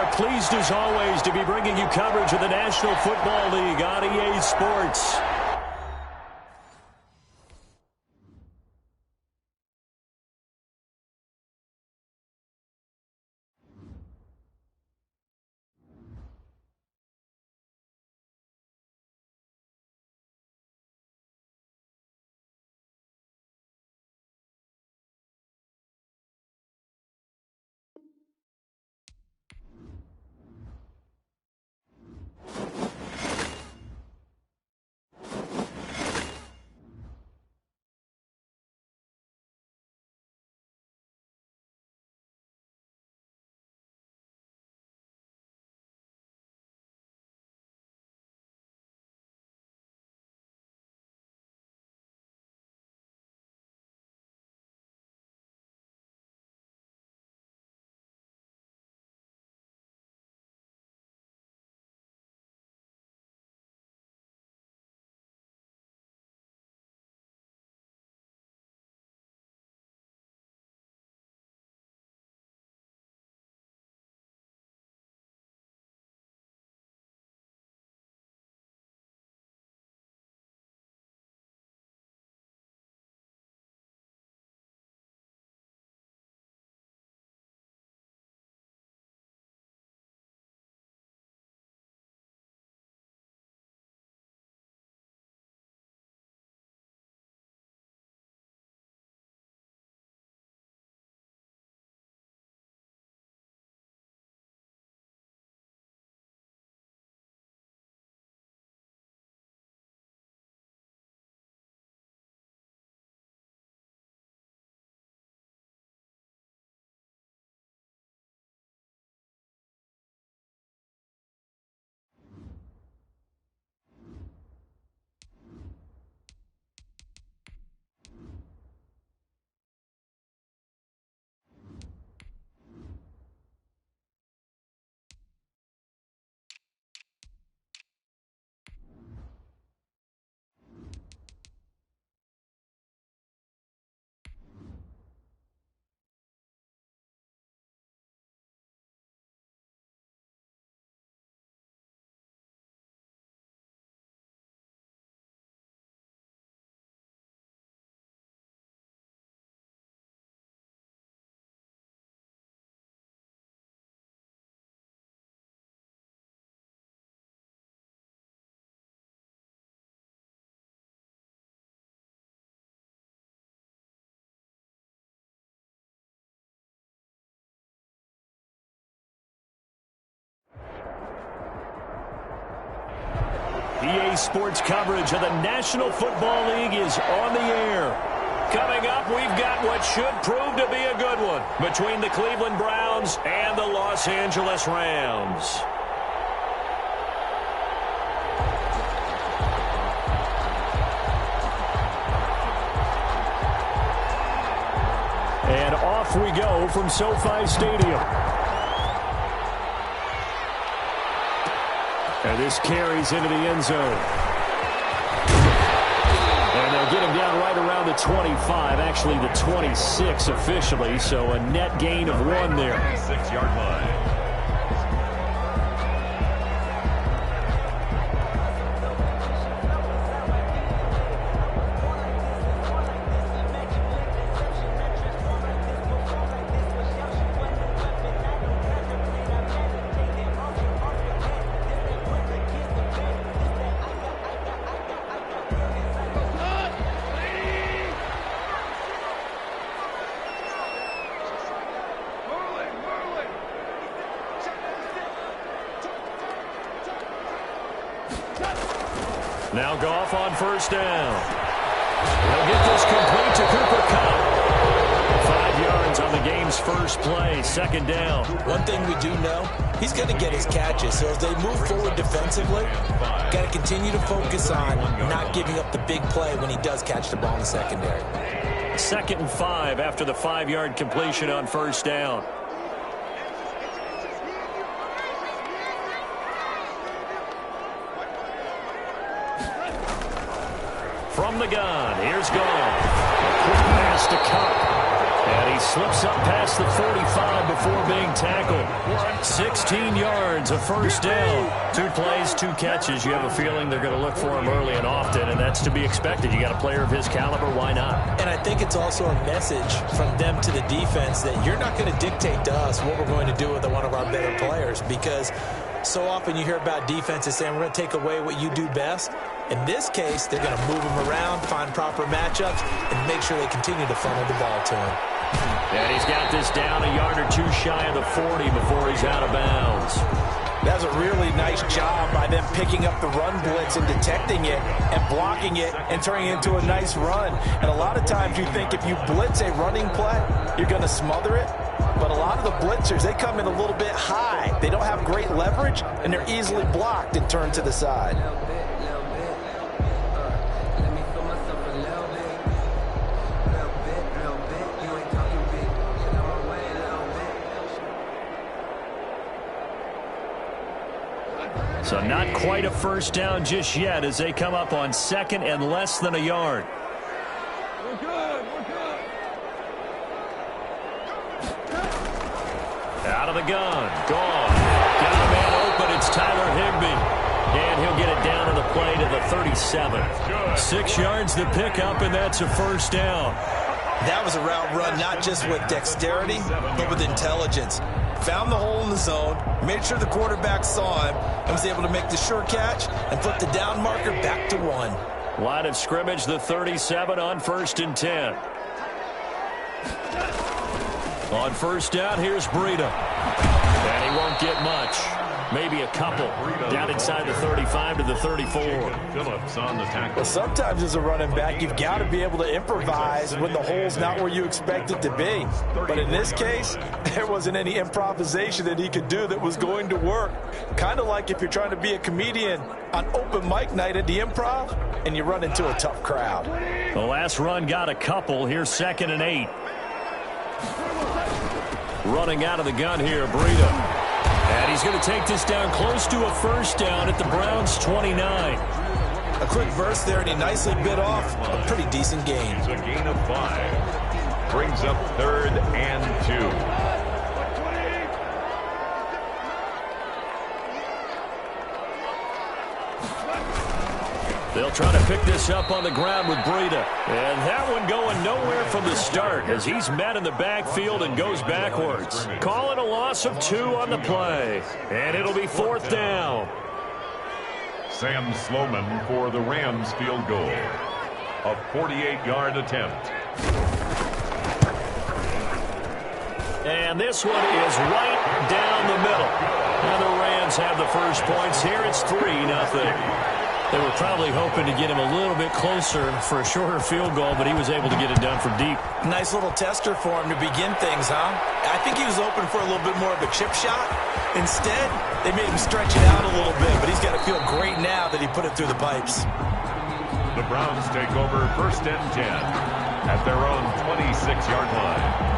are pleased as always to be bringing you coverage of the National Football League on EA Sports. EA Sports coverage of the National Football League is on the air. Coming up, we've got what should prove to be a good one between the Cleveland Browns and the Los Angeles Rams. And off we go from SoFi Stadium. And this carries into the end zone. And they'll get him down right around the 25, actually the 26 officially, so a net gain of 1 there. 6-yard line. Now Goff on first down. They'll get this complete to Cooper Kupp. 5 yards on the game's first play, second down. One thing we do know, he's going to get his catches. So as they move forward defensively, got to continue to focus on not giving up the big play when he does catch the ball in the secondary. 2nd and 5 after the 5-yard completion on first down. From the gun, here's Goff. A quick pass to Kupp. And he slips up past the 45 before being tackled. 16 yards, a first down. 2 plays, 2 catches. You have a feeling they're going to look for him early and often, and that's to be expected. You got a player of his caliber, why not? And I think it's also a message from them to the defense that you're not going to dictate to us what we're going to do with one of our better players, because so often you hear about defenses saying we're going to take away what you do best. In this case, they're going to move him around, find proper matchups, and make sure they continue to funnel the ball to him. And he's got this down a yard or 2 shy of the 40 before he's out of bounds. That's a really nice job by them picking up the run blitz and detecting it and blocking it and turning it into a nice run. And a lot of times you think if you blitz a running play, you're going to smother it. But a lot of the blitzers, they come in a little bit high. They don't have great leverage, and they're easily blocked and turned to the side. So not quite a first down just yet as they come up on 2nd and less than a yard. We're good. Out of the gun. Gone. Got a man open. It's Tyler Higbee. And he'll get it down to the play to the 37. 6 yards the pickup, and that's a first down. That was a route run not just with dexterity, but with intelligence. Found the hole in the zone, made sure the quarterback saw him, and was able to make the sure catch and put the down marker back to 1. Line of scrimmage, the 37 on 1st and 10. On first down, here's Breida. And he won't get much. Maybe a couple. Down inside the 35 to the 34. Phillips on the tackle. Well, sometimes as a running back, you've got to be able to improvise when the hole's not where you expect it to be. But in this case, there wasn't any improvisation that he could do that was going to work. Kind of like if you're trying to be a comedian on open mic night at the Improv and you run into a tough crowd. The last run got a couple. Here's 2nd and 8. Running out of the gun here, Breida. And he's going to take this down close to a first down at the Browns' 29. A quick burst there, and he nicely bit off a pretty decent gain. It's a gain of 5. Brings up 3rd and 2. They'll try to pick this up on the ground with Breida. And that one going nowhere from the start as he's met in the backfield and goes backwards. Calling a loss of 2 on the play. And it'll be 4th down. Sam Sloman for the Rams field goal. A 48-yard attempt. And this one is right down the middle. And the Rams have the first points here. It's 3-0. They were probably hoping to get him a little bit closer for a shorter field goal, but he was able to get it done from deep. Nice little tester for him to begin things, huh? I think he was open for a little bit more of a chip shot. Instead, they made him stretch it out a little bit, but he's got to feel great now that he put it through the pipes. The Browns take over 1st and 10 at their own 26-yard line.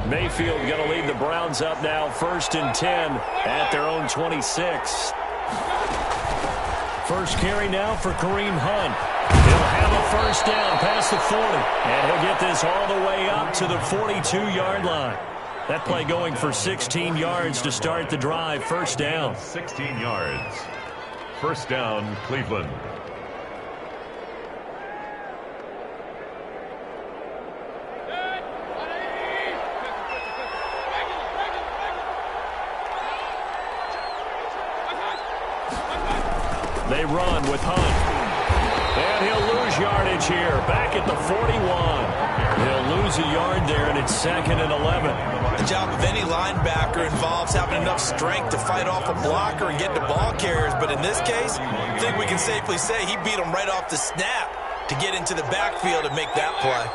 Mayfield going to lead the Browns up now 1st and 10 at their own 26. First carry now for Kareem Hunt. He'll have a first down past the 40. And he'll get this all the way up to the 42-yard line. That play going for 16 yards to start the drive. 1st down. 16 yards. 1st down, Cleveland. They run with Hunt. And he'll lose yardage here. Back at the 41. He'll lose a yard there, and it's 2nd and 11. The job of any linebacker involves having enough strength to fight off a blocker and get to ball carriers. But in this case, I think we can safely say he beat him right off the snap to get into the backfield and make that play.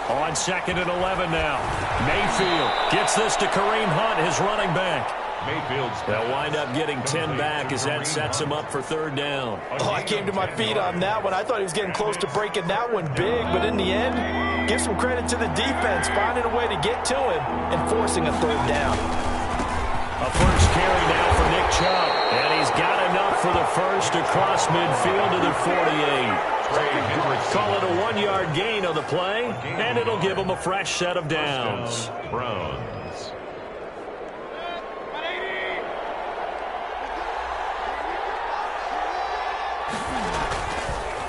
On 2nd and 11 now. Mayfield gets this to Kareem Hunt, his running back. They'll wind up getting 10 back as that sets them up for third down. Oh, I came to my feet on that one. I thought he was getting close to breaking that one big, but in the end, give some credit to the defense, finding a way to get to him and forcing a third down. A first carry now for Nick Chubb, and he's got enough for the first across midfield to the 48. Call it a 1-yard gain on the play, and it'll give him a fresh set of downs. Browns.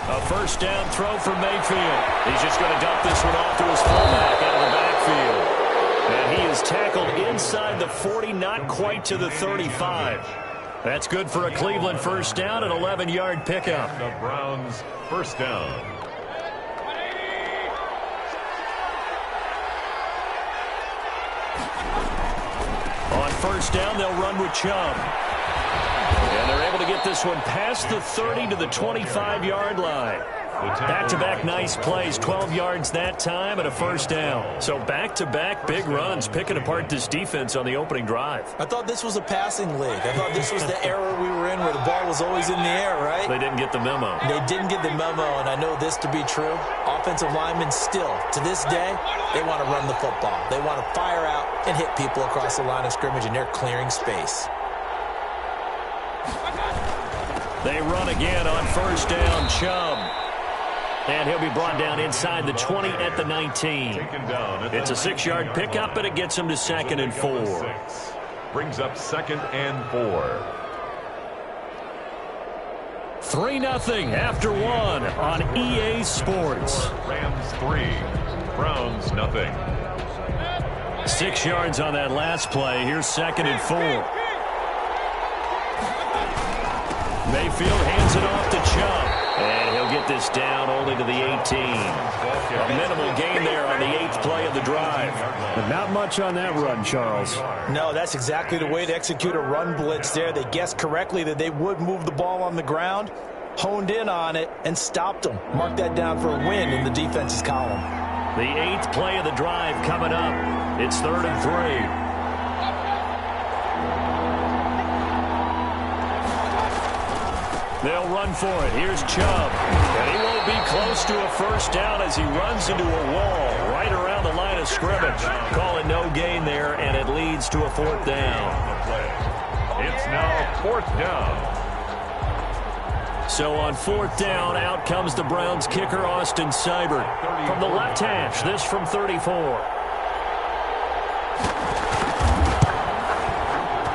A first down throw for Mayfield. He's just going to dump this one off to his fullback out of the backfield. And he is tackled inside the 40, not quite to the 35. That's good for a Cleveland first down, an 11-yard pickup. The Browns first down. On first down, they'll run with Chubb. And they're able to get this one past the 30 to the 25-yard line. Back-to-back nice plays, 12 yards that time and a first down. So back-to-back big runs, picking apart this defense on the opening drive. I thought this was a passing league. I thought this was the era we were in where the ball was always in the air, right? They didn't get the memo. They didn't get the memo, and I know this to be true. Offensive linemen still, to this day, they want to run the football. They want to fire out and hit people across the line of scrimmage, and they're clearing space. They run again on first down, Chubb. And he'll be brought down inside the 20 at the 19. It's a 6-yard pickup, and it gets him to 2nd and 4. Brings up 2nd and 4. 3-0 after 1 on EA Sports. Rams 3, Browns nothing. 6 yards on that last play. Here's 2nd and 4. Mayfield hands it off to Chubb. And he'll get this down only to the 18. A minimal gain there on the 8th play of the drive. But not much on that run, Charles. No, that's exactly the way to execute a run blitz there. They guessed correctly that they would move the ball on the ground, honed in on it, and stopped them. Mark that down for a win in the defense's column. The 8th play of the drive coming up. It's 3rd and 3. They'll run for it. Here's Chubb. And he won't be close to a first down as he runs into a wall right around the line of scrimmage. Call it no gain there, and it leads to a 4th down. It's now 4th down. So on 4th down, out comes the Browns kicker, Austin Seibert. From the left hash, this from 34.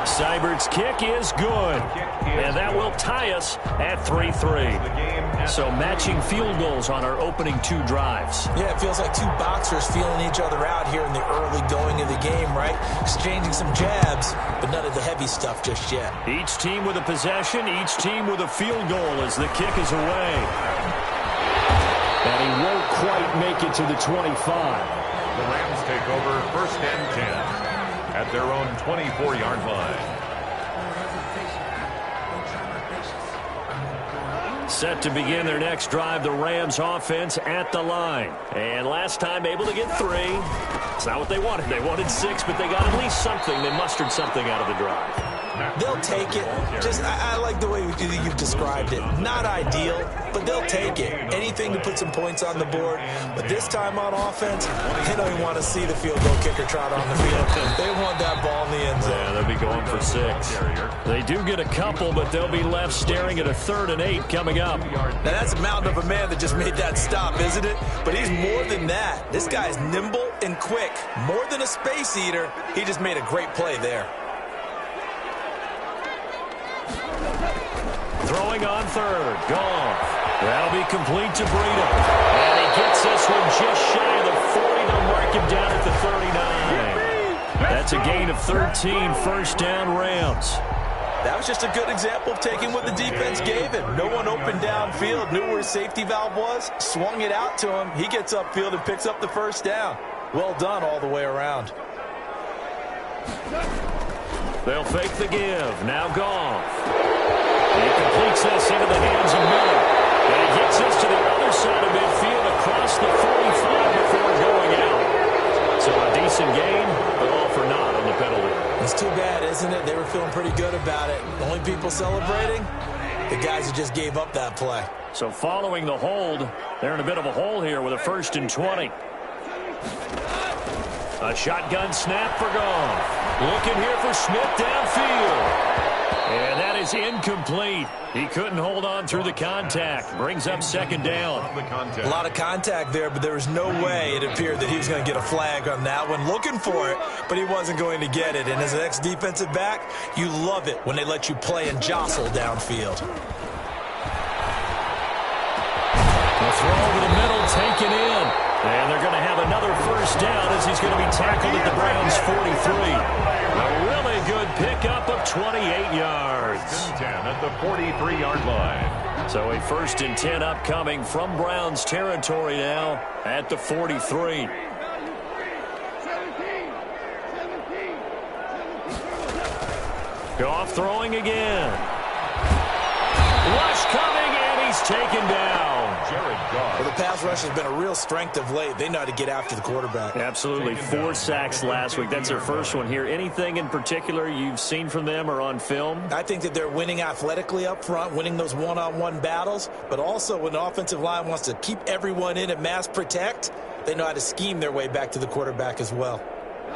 Seibert's kick is good, and that will tie us at 3-3. So matching field goals on our opening 2 drives. Yeah, it feels like 2 boxers feeling each other out here in the early going of the game, right? Exchanging some jabs, but none of the heavy stuff just yet. Each team with a possession, each team with a field goal as the kick is away. And he won't quite make it to the 25. The Rams take over 1st and 10. At their own 24-yard line. Set to begin their next drive, the Rams offense at the line. And last time able to get 3. It's not what they wanted. They wanted 6, but they got at least something. They mustered something out of the drive. They'll take it. I like the way you've described it. Not ideal, but they'll take it. Anything to put some points on the board. But this time on offense, they don't even want to see the field goal kicker trot on the field. They want that ball in the end zone. Yeah, they'll be going for 6. They do get a couple, but they'll be left staring at a 3rd and 8 coming up. Now, that's a mountain of a man that just made that stop, isn't it? But he's more than that. This guy's nimble and quick. More than a space eater. He just made a great play there. Throwing on 3rd. Goff. That'll be complete to Breida. And he gets this one just shy of the 40. They'll mark him down at the 39. That's a gain of 13. First down, Rams. That was just a good example of taking what the defense gave him. No one opened downfield, knew where his safety valve was, swung it out to him. He gets upfield and picks up the first down. Well done all the way around. They'll fake the give. Now Goff. He completes this into the hands of Miller. And he gets this to the other side of midfield across the 45 before going out. So a decent gain, but all for naught on the penalty. It's too bad, isn't it? They were feeling pretty good about it. The only people celebrating, the guys who just gave up that play. So following the hold, they're in a bit of a hole here with a 1st and 20. A shotgun snap for Goff. Looking here for Smith downfield. And that is incomplete. He couldn't hold on through the contact. Brings up 2nd down. A lot of contact there, but there was no way it appeared that he was going to get a flag on that one. Looking for it, but he wasn't going to get it. And as an ex-defensive back, you love it when they let you play and jostle downfield. The throw over the middle, taken in. And they're going to have another 1st down as he's going to be tackled at the Browns' 43. A really good pickup of 28 yards. 10 at the 43-yard line. So a 1st and 10 upcoming from Browns territory now at the 43. Goff throwing again. Rush coming, and he's taken down. Jared Goff. Well, the pass rush has been a real strength of late. They know how to get after the quarterback. Absolutely. 4 sacks last week. That's their first one here. Anything in particular you've seen from them or on film? I think that they're winning athletically up front, winning those one-on-one battles, but also when the offensive line wants to keep everyone in and mass protect, they know how to scheme their way back to the quarterback as well.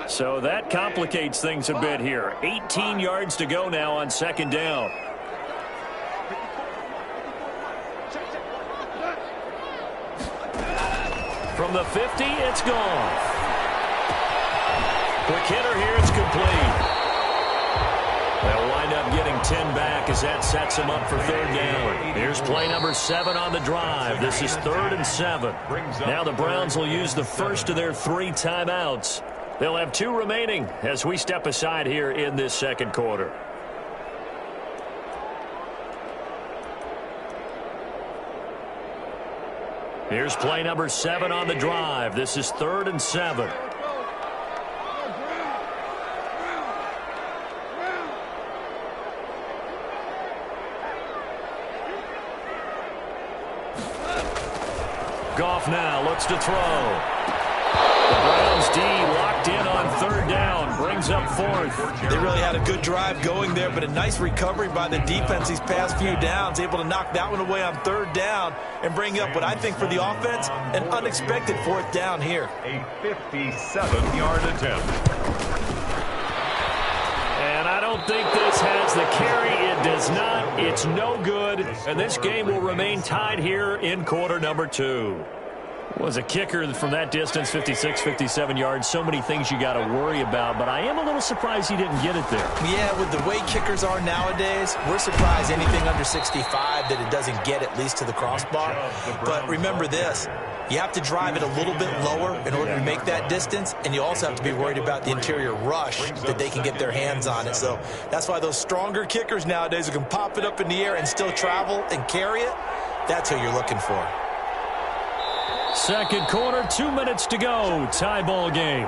So that complicates things a bit here. 18 yards to go now on 2nd down. From the 50, it's gone. Quick hitter here, it's complete. They'll wind up getting 10 back as that sets them up for 3rd down. Here's play number 7 on the drive. This is 3rd and 7. Now the Browns will use the first of their 3 timeouts. They'll have 2 remaining as we step aside here in this 2nd quarter. Here's play number 7 on the drive. This is 3rd and 7. Goff now looks to throw. The Browns D locked in on 3rd down. Brings up 4th. They really had a good drive going there, but a nice recovery by the defense these past few downs. Able to knock that one away on 3rd down and bring up what I think for the offense, an unexpected 4th down here. A 57-yard attempt. And I don't think this has the carry. It does not. It's no good. And this game will remain tied here in quarter number 2. Was a kicker from that distance, 56, 57 yards. So many things you got to worry about, but I am a little surprised he didn't get it there. Yeah, with the way kickers are nowadays, we're surprised anything under 65 that it doesn't get at least to the crossbar. But remember this, you have to drive it a little bit lower in order to make that distance, and you also have to be worried about the interior rush that they can get their hands on it. So that's why those stronger kickers nowadays who can pop it up in the air and still travel and carry it, that's who you're looking for. 2nd quarter, 2 minutes to go. Tie ball game.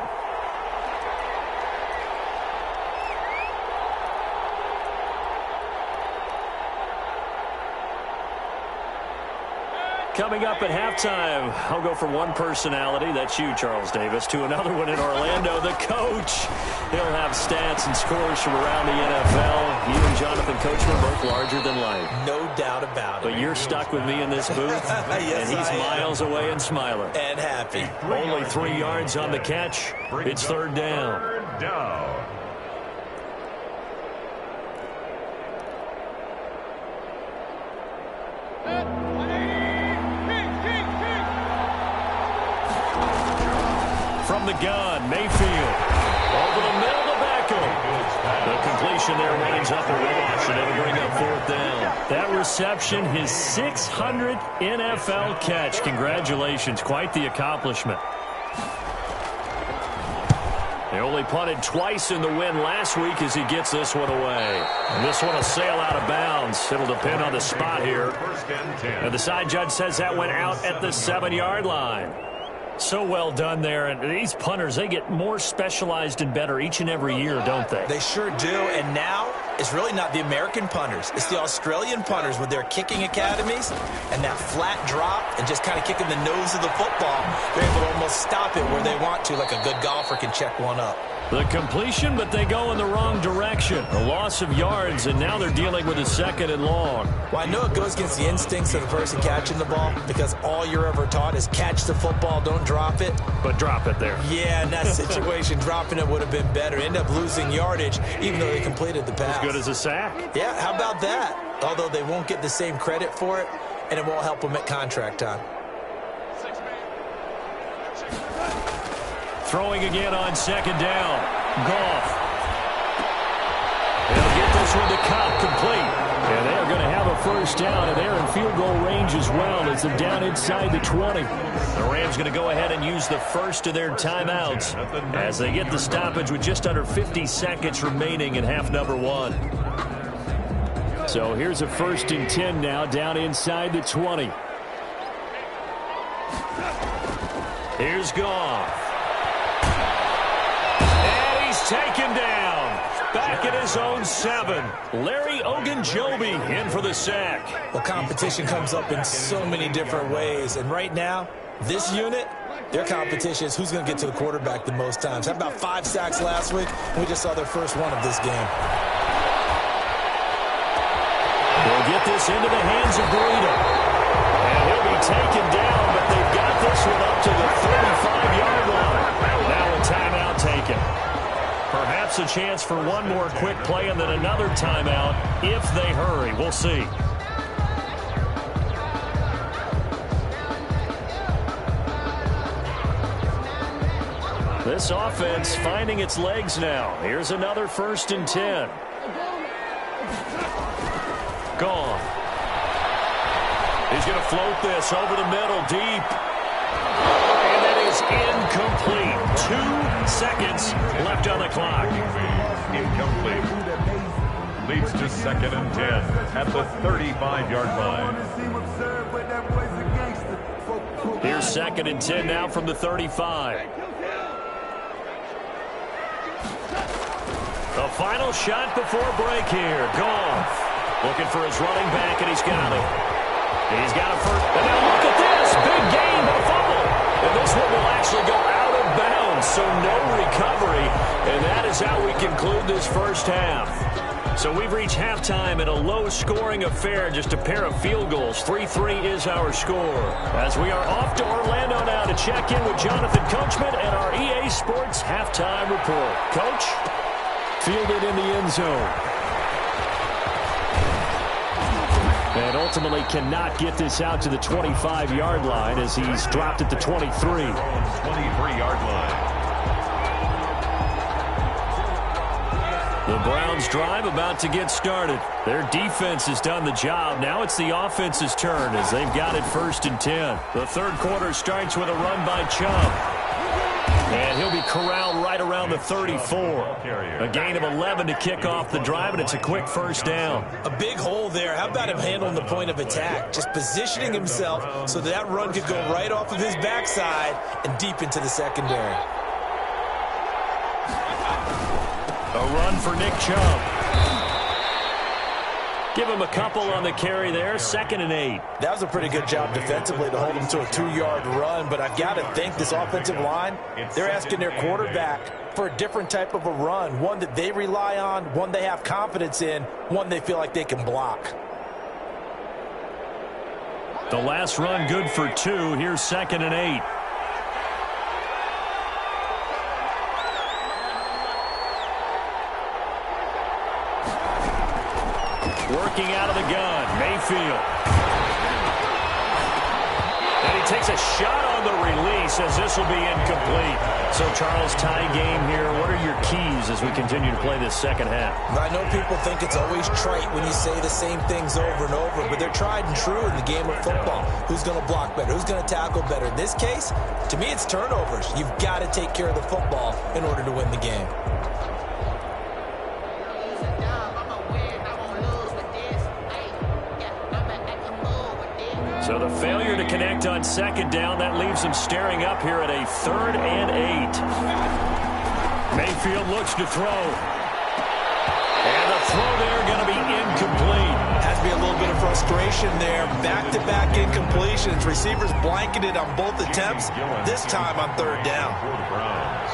Coming up at halftime, I'll go from one personality, that's you, Charles Davis, to another one in Orlando, the coach. He'll have stats and scores from around the NFL. You and Jonathan Coachman both larger than life. No doubt about it. But you're stuck with me in this booth, yes, and he's miles away and smiling. And happy. Only 3 yards on the catch. It's 3rd down. 3rd down. From the gun, Mayfield. Over the middle to Beckham. The completion there winds up a wash, and it'll bring up 4th down. That reception, his 600th NFL catch. Congratulations. Quite the accomplishment. They only punted twice in the win last week as he gets this one away. And this one will sail out of bounds. It'll depend on the spot here. And the side judge says that went out at the 7-yard line. So well done there. And these punters, they get more specialized and better each and every year, don't they? They sure do. And now it's really not the American punters. It's the Australian punters with their kicking academies and that flat drop and just kind of kicking the nose of the football. They're able to almost stop it where they want to, like a good golfer can check one up. The completion, but they go in the wrong direction. A loss of yards, and now they're dealing with a 2nd and long. Well, I know it goes against the instincts of the person catching the ball because all you're ever taught is catch the football, don't drop it. But drop it there. Yeah, in that situation, dropping it would have been better. End up losing yardage, even though they completed the pass. As good as a sack. Yeah, how about that? Although they won't get the same credit for it, and it won't help them at contract time. Throwing again on 2nd down. Goff. They'll get this one to Cobb, complete. And they are going to have a 1st down, and they're in field goal range as well as they're down inside the 20. The Rams going to go ahead and use the first of their timeouts as they get the stoppage with just under 50 seconds remaining in half number 1. So here's a 1st and 10 now, down inside the 20. Here's Goff. Taken down. Back at his own 7. Larry Ogunjobi in for the sack. Well, competition comes up in so many different ways. And right now, this unit, their competition is who's going to get to the quarterback the most times. How about 5 sacks last week? We just saw their first one of this game. They'll get this into the hands of Burrito. And he'll be taken down, but they've got this one up to the 35-yard line. Now a timeout taken. Perhaps a chance for one more quick play and then another timeout if they hurry. We'll see. This offense finding its legs now. Here's another 1st and 10. Gone. He's going to float this over the middle deep. And that is incomplete. 2 seconds left on the clock. Incomplete. Leads to 2nd and 10 at the 35-yard line. Here's 2nd and 10 now from the 35. The final shot before break here. Goff looking for his running back, and he's got it. He's got a first. And now look at this. Big gain, but a fumble. And this one will actually go out of bounds, so no recovery. And that is how we conclude this first half. So we've reached halftime in a low-scoring affair, just a pair of field goals. 3-3 is our score. As we are off to Orlando now to check in with Jonathan Coachman and our EA Sports halftime report. Coach? Fielded in the end zone. And ultimately cannot get this out to the 25-yard line as he's dropped at the 23. 23-yard line. The Browns drive about to get started. Their defense has done the job. Now it's the offense's turn as they've got it 1st and 10. The 3rd quarter starts with a run by Chubb. And he'll be corralled right around the 34. A gain of 11 to kick off the drive, and it's a quick 1st down. A big hole there. How about him handling the point of attack? Just positioning himself so that run could go right off of his backside and deep into the secondary. A run for Nick Chubb. Give him a couple on the carry there. 2nd and 8. That was a pretty good job defensively to hold him to a 2-yard run, but I've got to think this offensive line, they're asking their quarterback for a different type of a run, one that they rely on, one they have confidence in, one they feel like they can block. The last run good for 2. Here's 2nd and 8. Working out of the gun, Mayfield. And he takes a shot on the release as this will be incomplete. So, Charles, tie game here. What are your keys as we continue to play this second half? I know people think it's always trite when you say the same things over and over, but they're tried and true in the game of football. Who's going to block better? Who's going to tackle better? In this case, to me, it's turnovers. You've got to take care of the football in order to win the game. So the failure to connect on 2nd down, that leaves him staring up here at a 3rd and 8. Mayfield looks to throw. And the throw there frustration there. Back-to-back incompletions. Receivers blanketed on both attempts, this time on third down. For the Browns.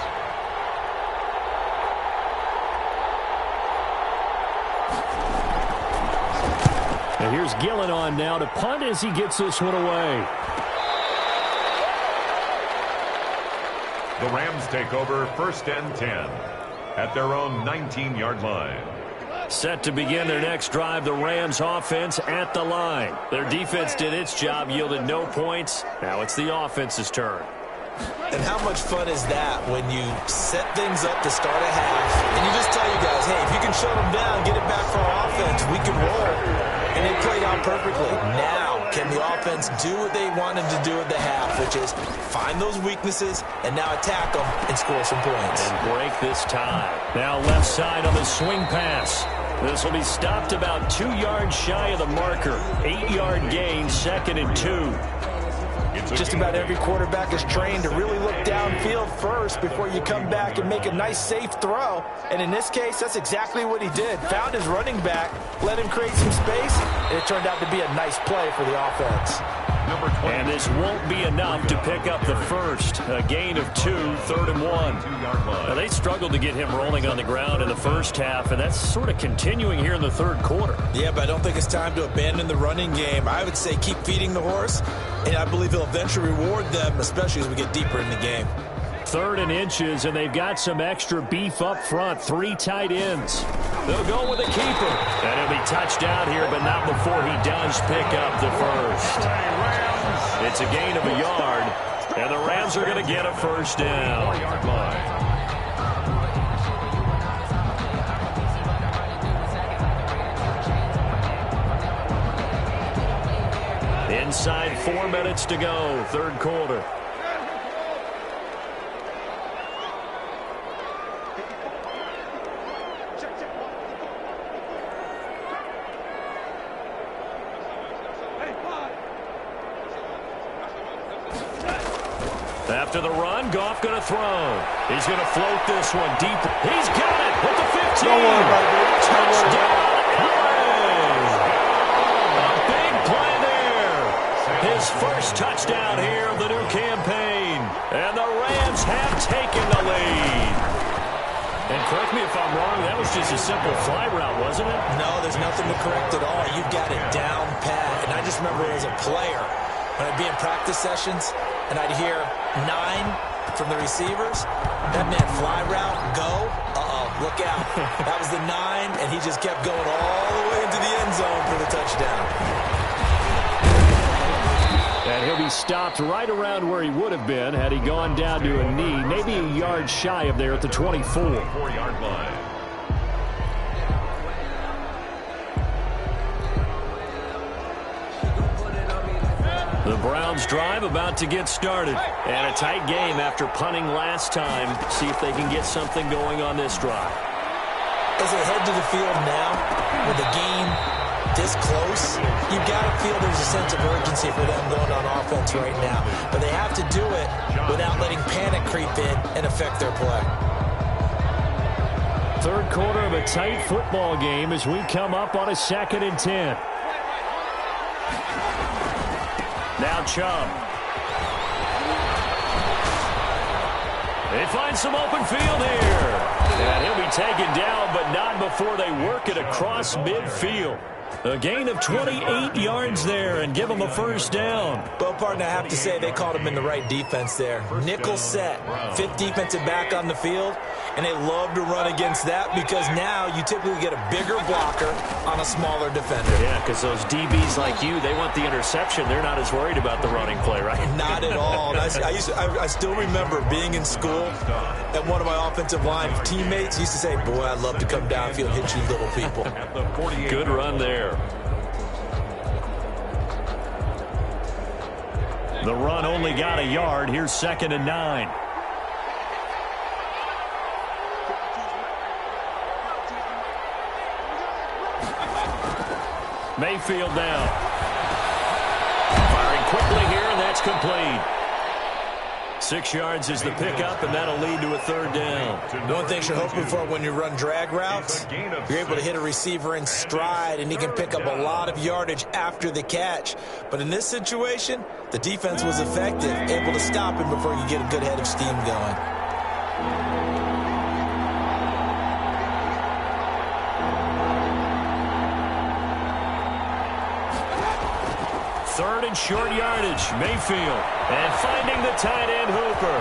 And here's Gillen on now to punt as he gets this one away. The Rams take over 1st and 10 at their own 19-yard line. Set to begin their next drive, the Rams offense at the line. Their defense did its job, yielded no points. Now it's the offense's turn. And how much fun is that when you set things up to start a half, and you just tell you guys, hey, if you can shut them down, get it back for our offense, we can roll. And it played out perfectly. Now, can the offense do what they wanted to do at the half, which is find those weaknesses and now attack them and score some points. And break this tie. Now left side on the swing pass. This will be stopped about 2 yards shy of the marker. 8-yard gain, 2nd and 2. Just about every quarterback is trained to really look downfield first before you come back and make a nice, safe throw. And in this case, that's exactly what he did. Found his running back, let him create some space, and it turned out to be a nice play for the offense. And this won't be enough to pick up the first. A gain of 2, 3rd and 1. Now, they struggled to get him rolling on the ground in the first half, and that's sort of continuing here in the third quarter. Yeah, but I don't think it's time to abandon the running game. I would say keep feeding the horse, and I believe he'll eventually reward them, especially as we get deeper in the game. 3rd and inches, and they've got some extra beef up front. 3 tight ends. They'll go with a keeper. And he'll be touched out here, but not before he does pick up the first. It's a gain of a yard, and the Rams are going to get a first down. 4-yard line. Inside 4 minutes to go, third quarter. After the run, Goff going to throw. He's going to float this one deep. He's got it at the 15. Don't worry about it. Touchdown, LA. A big play there. His first touchdown here of the new campaign. And the Rams have taken the lead. And correct me if I'm wrong, that was just a simple fly route, wasn't it? No, there's nothing to correct at all. You've got it down pat. And I just remember as a player, when I'd be in practice sessions, and I'd hear 9 from the receivers. That meant fly route, go. Look out. That was the 9, and he just kept going all the way into the end zone for the touchdown. And he'll be stopped right around where he would have been had he gone down to a knee, maybe a yard shy of there at the 24. 4-yard line. The Browns drive about to get started. And a tight game after punting last time. See if they can get something going on this drive. As they head to the field now, with the game this close, you've got to feel there's a sense of urgency for them going on offense right now. But they have to do it without letting panic creep in and affect their play. Third quarter of a tight football game as we come up on a 2nd and 10. Now Chubb. They find some open field here. And he'll be taken down, but not before they work it across midfield. A gain of 28 yards there and give them a first down. Well, partner, I have to say they called him in the right defense there. Nickel set, 5th defensive back on the field, and they love to run against that because now you typically get a bigger blocker on a smaller defender. Yeah, because those DBs like you, they want the interception. They're not as worried about the running play, right? Not at all. I still remember being in school, and one of my offensive line teammates used to say, boy, I'd love to come downfield and hit you little people. Good run there. The run only got a yard. Here's 2nd and 9. Mayfield down. Firing quickly here, and that's complete. 6 yards is the pickup, and that'll lead to a 3rd down. One thing you're hoping for when you run drag routes, you're able to hit a receiver in stride, and he can pick up a lot of yardage after the catch. But in this situation, the defense was effective, able to stop him before you get a good head of steam going. Third and short yardage, Mayfield. And finding the tight end, Hooper.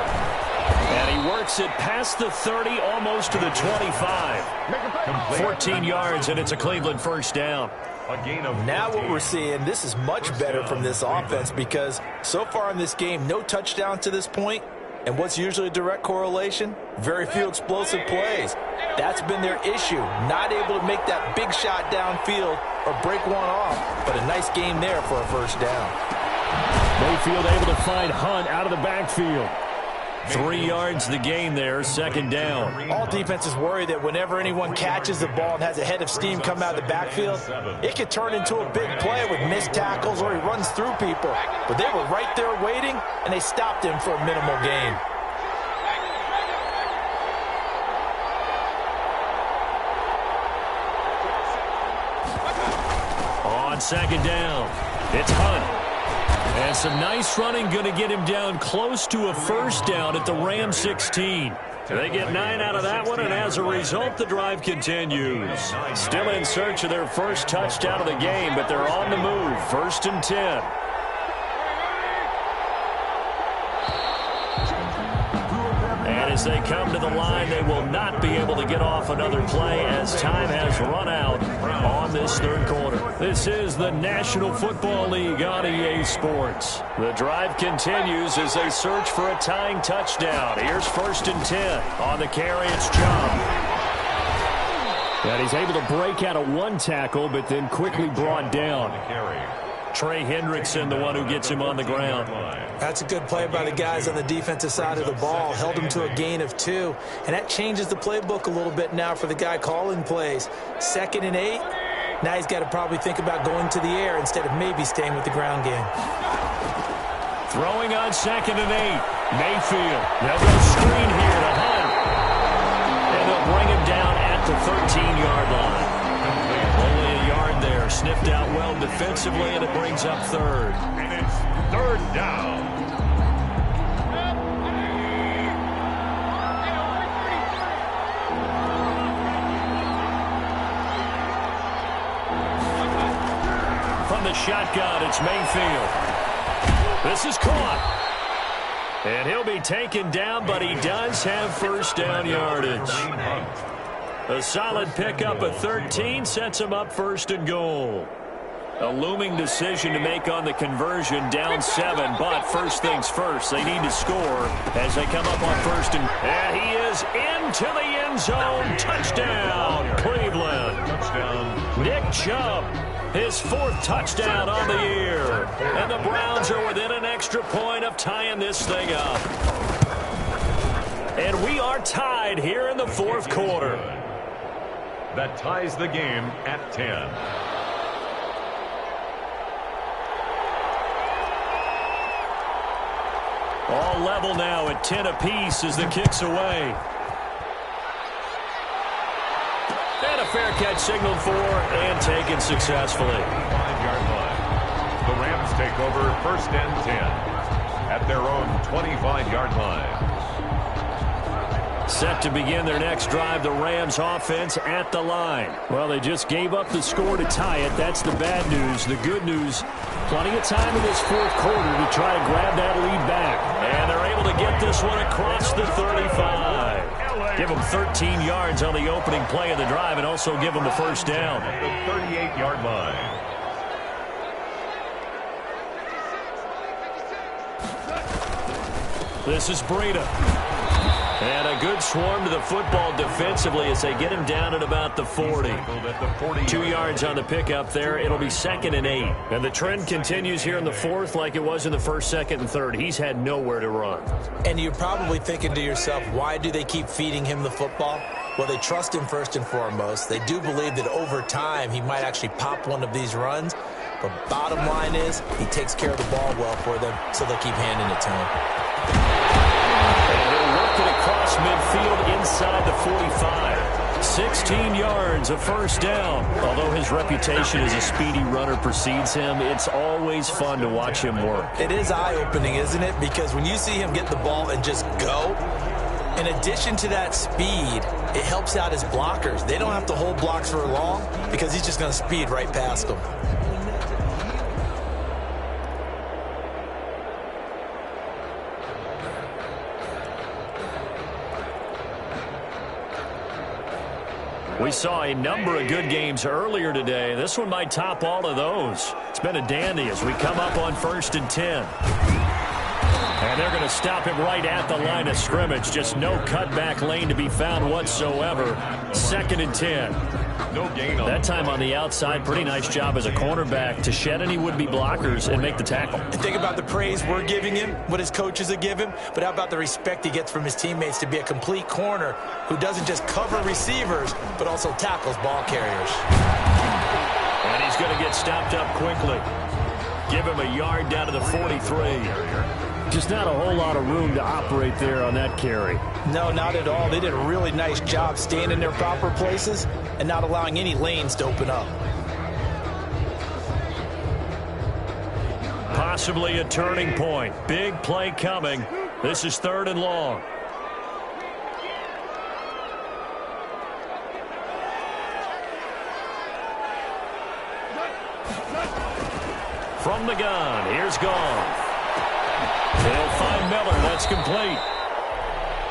And he works it past the 30, almost to the 25. 14 yards, and it's a Cleveland 1st down. Now what we're seeing, this is much better from this offense because so far in this game, no touchdown to this point. And what's usually a direct correlation? Very few explosive plays. That's been their issue. Not able to make that big shot downfield or break one off. But a nice game there for a 1st down. Mayfield able to find Hunt out of the backfield. 3 yards the gain there, 2nd down. All defenses worry that whenever anyone catches the ball and has a head of steam come out of the backfield, it could turn into a big play with missed tackles or he runs through people. But they were right there waiting, and they stopped him for a minimal gain. On 2nd down, it's Hunt. And some nice running, going to get him down close to a 1st down at the Rams 16. They get 9 out of that one, and as a result, the drive continues. Still in search of their 1st touchdown of the game, but they're on the move. 1st and 10. And as they come to the line, they will not be able to get off another play as time has run out on this 3rd quarter. This is the National Football League on EA Sports. The drive continues as they search for a tying touchdown. Here's 1st and 10. On the carry, it's Chubb. And he's able to break out of 1 tackle, but then quickly brought down. Trey Hendrickson, the one who gets him on the ground. That's a good play by the guys on the defensive side of the ball. Held him to a gain of 2. And that changes the playbook a little bit now for the guy calling plays. 2nd and 8. Now he's got to probably think about going to the air instead of maybe staying with the ground game. Throwing on 2nd and 8. Mayfield. They'll go screen here to Hunt. And they'll bring him down at the 13-yard line. Only a yard there. Sniffed out well defensively, and it brings up 3rd. And it's 3rd down. From the shotgun, it's Mayfield. This is caught. And he'll be taken down, but he does have 1st down yardage. A solid pickup of 13 sets him up 1st and goal. A looming decision to make on the conversion, down 7, but first things first, they need to score as they come up on 1st and he is into the end zone. Touchdown, Cleveland. Touchdown. Nick Chubb, his 4th touchdown on the year. And the Browns are within an extra point of tying this thing up. And we are tied here in the 4th quarter. That ties the game at 10. All level now at 10 apiece as the kick's away. And a fair catch signaled for and taken successfully. 5-yard line. The Rams take over 1st and 10 at their own 25-yard line. Set to begin their next drive, the Rams offense at the line. Well, they just gave up the score to tie it. That's the bad news. The good news, plenty of time in this 4th quarter to try to grab that lead back. And they're able to get this one across the 35. Give them 13 yards on the opening play of the drive and also give them a 1st down. At the 38-yard line. This is Breida. And a good swarm to the football defensively as they get him down at about the 40. 2 yards on the pickup there. It'll be 2nd and 8. And the trend continues here in the 4th like it was in the 1st, 2nd, and 3rd. He's had nowhere to run. And you're probably thinking to yourself, why do they keep feeding him the football? Well, they trust him first and foremost. They do believe that over time he might actually pop one of these runs. But bottom line is he takes care of the ball well for them, so they'll keep handing it to him. And he'll work it across midfield inside the 45. 16 yards, a first down. Although his reputation as a speedy runner precedes him, it's always fun to watch him work. It is eye-opening, isn't it? Because when you see him get the ball and just go, in addition to that speed, it helps out his blockers. They don't have to hold blocks for long because he's just going to speed right past them. We saw a number of good games earlier today. This one might top all of those. It's been a dandy as we come up on 1st and 10. And they're going to stop him right at the line of scrimmage. Just no cutback lane to be found whatsoever. 2nd and 10. No gain on that time on the outside. Pretty nice job as a cornerback to shed any would-be blockers and make the tackle. And think about the praise we're giving him, what his coaches are giving, but how about the respect he gets from his teammates to be a complete corner who doesn't just cover receivers, but also tackles ball carriers. And he's going to get stopped up quickly. Give him a yard down to the 43. Just not a whole lot of room to operate there on that carry. No, not at all. They did a really nice job staying in their proper places and not allowing any lanes to open up. Possibly a turning point. Big play coming. This is 3rd and long. From the gun, here's Gone. They'll find Miller. That's complete.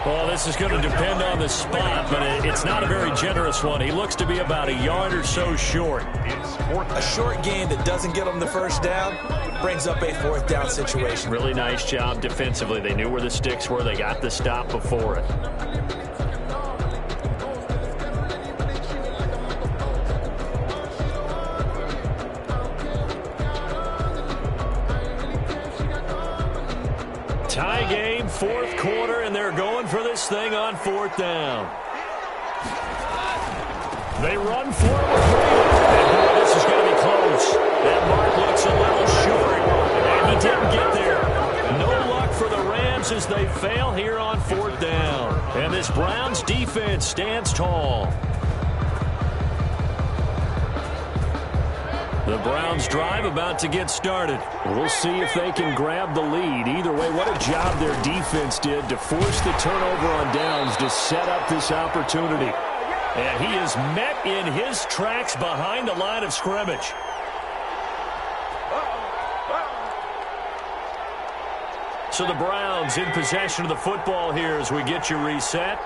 Well, this is going to depend on the spot, but it's not a very generous one. He looks to be about a yard or so short. A short game that doesn't get him the first down brings up a 4th down situation. Really nice job defensively. They knew where the sticks were. They got the stop before it. Tie game, 4th quarter, and they're going for this thing on 4th down. They run forward. And boy, this is going to be close. That mark looks a little short, and he didn't get there. No luck for the Rams as they fail here on 4th down. And this Browns defense stands tall. The Browns drive about to get started. We'll see if they can grab the lead. Either way, what a job their defense did to force the turnover on downs to set up this opportunity. And he is met in his tracks behind the line of scrimmage. So the Browns in possession of the football here as we get you reset.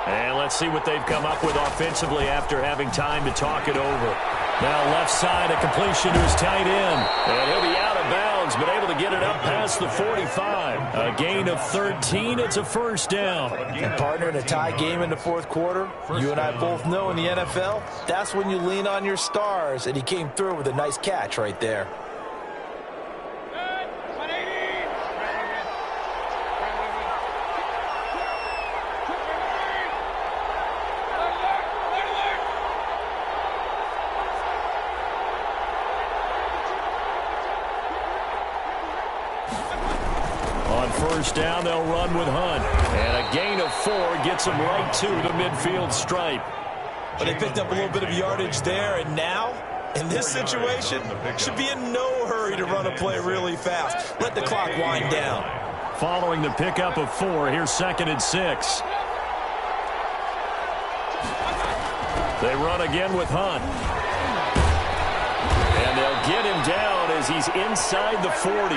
And let's see what they've come up with offensively after having time to talk it over. Now left side, a completion to his tight end. And he'll be out of bounds, but able to get it up past the 45. A gain of 13. It's a first down. And partner, in a tie game in the 4th quarter, you and I both know in the NFL, that's when you lean on your stars. And he came through with a nice catch right there. First down, they'll run with Hunt. And a gain of 4 gets him right to the midfield stripe. But they picked up a little bit of yardage there, and now, in this situation, should be in no hurry to run a play really fast. Let the clock wind down. Following the pickup of 4, here's 2nd and 6. They run again with Hunt. And they'll get him down as he's inside the 40.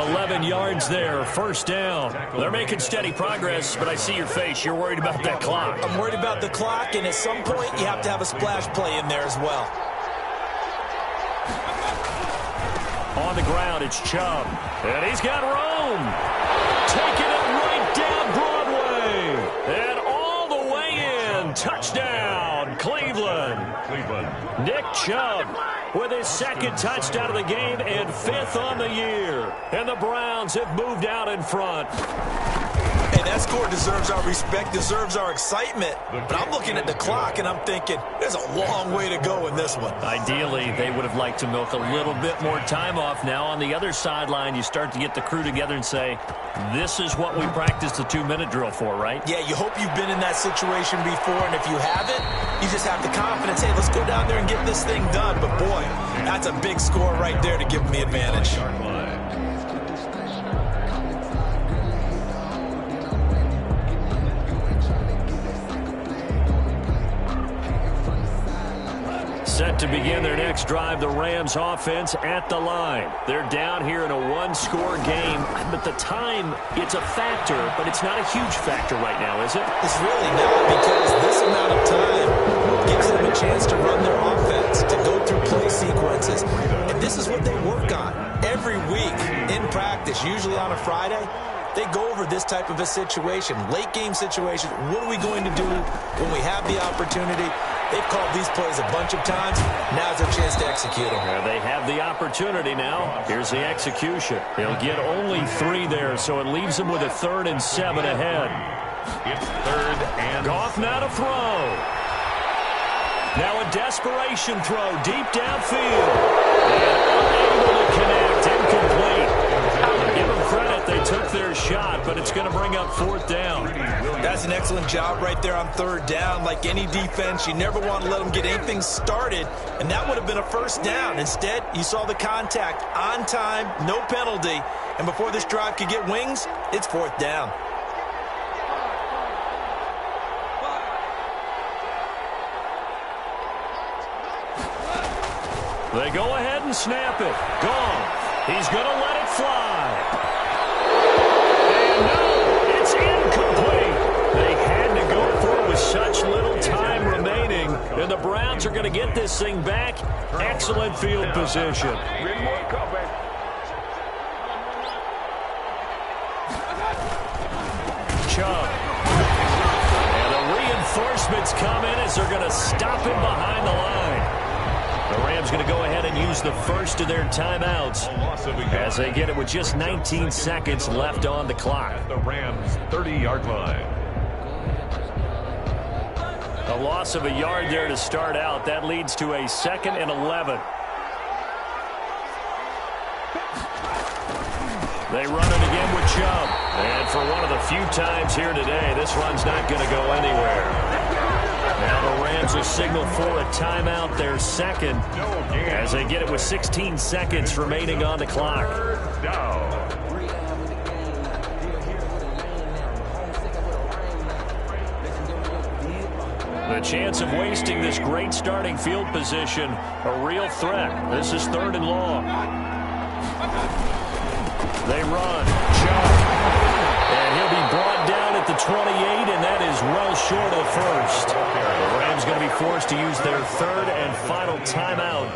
11 yards there, first down. They're making steady progress, but I see your face. You're worried about that clock. I'm worried about the clock, and at some point, you have to have a splash play in there as well. On the ground, it's Chubb. And he's got Rome. Taking it right down Broadway. And all the way in. Touchdown, Cleveland. Nick Chubb with his 2nd touchdown of the game and 5th on the year. And the Browns have moved out in front. Hey, that score deserves our respect, deserves our excitement. But I'm looking at the clock, and I'm thinking, there's a long way to go in this one. Ideally, they would have liked to milk a little bit more time off. Now, on the other sideline, you start to get the crew together and say, this is what we practiced the 2-minute drill for, right? Yeah, you hope you've been in that situation before, and if you haven't, you just have the confidence, hey, let's go down there and get this thing done. But, boy, that's a big score right there to give them the advantage. Set to begin their next drive, the Rams offense at the line. They're down here in a one-score game, but the time, it's a factor, but it's not a huge factor right now, is it? It's really not, because this amount of time gives them a chance to run their offense, to go through play sequences. And this is what they work on every week in practice, usually on a Friday. They go over this type of a situation, late-game situation. What are we going to do when we have the opportunity? They've called these plays a bunch of times. Now's their chance to execute them. They have the opportunity now. Here's the execution. They'll get only 3 there, so it leaves them with a 3rd and 7 ahead. It's 3rd and Goff now to throw. Now a desperation throw deep downfield. And unable to connect. Incomplete. Give them credit. They took their shot, but it's going to bring up 4th down. That's an excellent job right there on 3rd down. Like any defense, you never want to let them get anything started, and that would have been a 1st down. Instead, you saw the contact on time, no penalty, and before this drive could get wings, it's 4th down. They go ahead and snap it. Goff. He's going to let it fly. And no, it's incomplete. They had to go for it with such little time remaining. And the Browns are going to get this thing back. Excellent field position. Chubb. And the reinforcements come in as they're going to stop him behind the line. The Rams going to go ahead and use the first of their timeouts as they get it with just 19 seconds left on the clock. At the Rams' 30-yard line. A loss of a yard there to start out. That leads to a 2nd and 11. They run it again with Chubb. And for one of the few times here today, this run's not going to go anywhere. Now the Rams will signal for a timeout, their 2nd, as they get it with 16 seconds remaining on the clock. The chance of wasting this great starting field position, a real threat. This is 3rd and long. They run. Chubb. And he'll be brought down at the 28, and that is well short of the 1st. The Rams going to be forced to use their 3rd and final timeout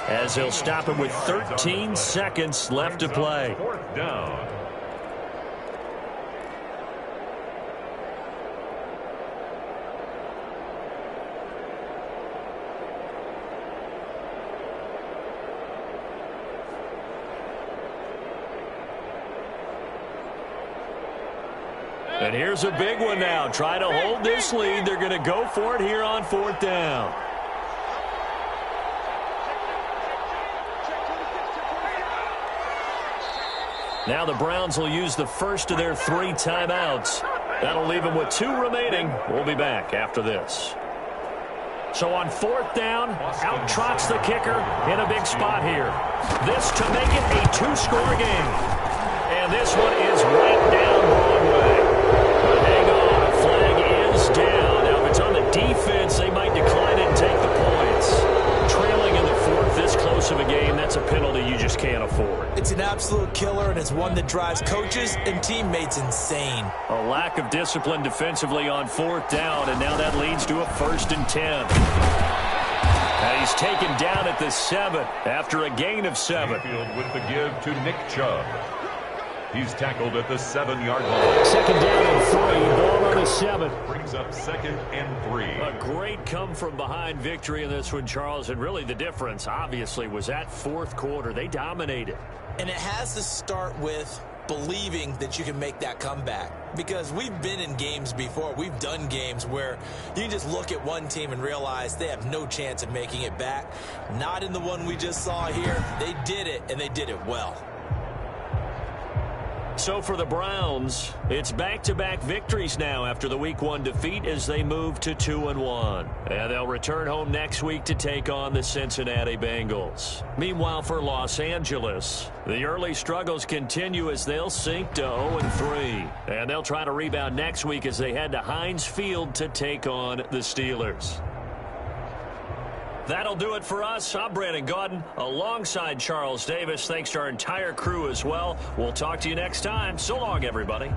as they'll stop it with 13 seconds left to play. 4th down. And here's a big one now. Try to hold this lead. They're going to go for it here on 4th down. Now the Browns will use the first of their 3 timeouts. That'll leave them with 2 remaining. We'll be back after this. So on 4th down, out trots the kicker in a big spot here. This to make it a 2-score game. And this one is right down Broadway. But hang on, a flag is down. Now, if it's on the defense, they might decline it and take the points. Trailing in the 4th, this close of a game, that's a penalty you just can't afford. It's an absolute killer, and it's one that drives coaches and teammates insane. A lack of discipline defensively on 4th down, and now that leads to a 1st and 10. Now he's taken down at the 7 after a gain of 7. Field with the give to Nick Chubb. He's tackled at the 7-yard line. 2nd down and 3. Ball on the 7. Brings up 2nd and 3. A great come-from-behind victory in this one, Charles. And really the difference, obviously, was that 4th quarter. They dominated. And it has to start with believing that you can make that comeback. Because we've been in games before. We've done games where you can just look at one team and realize they have no chance of making it back. Not in the one we just saw here. They did it, and they did it well. So for the Browns, it's back-to-back victories now after the Week 1 defeat as they move to 2-1. And they'll return home next week to take on the Cincinnati Bengals. Meanwhile, for Los Angeles, the early struggles continue as they'll sink to 0-3. And they'll try to rebound next week as they head to Heinz Field to take on the Steelers. That'll do it for us. I'm Brandon Gaudin alongside Charles Davis. Thanks to our entire crew as well. We'll talk to you next time. So long, everybody.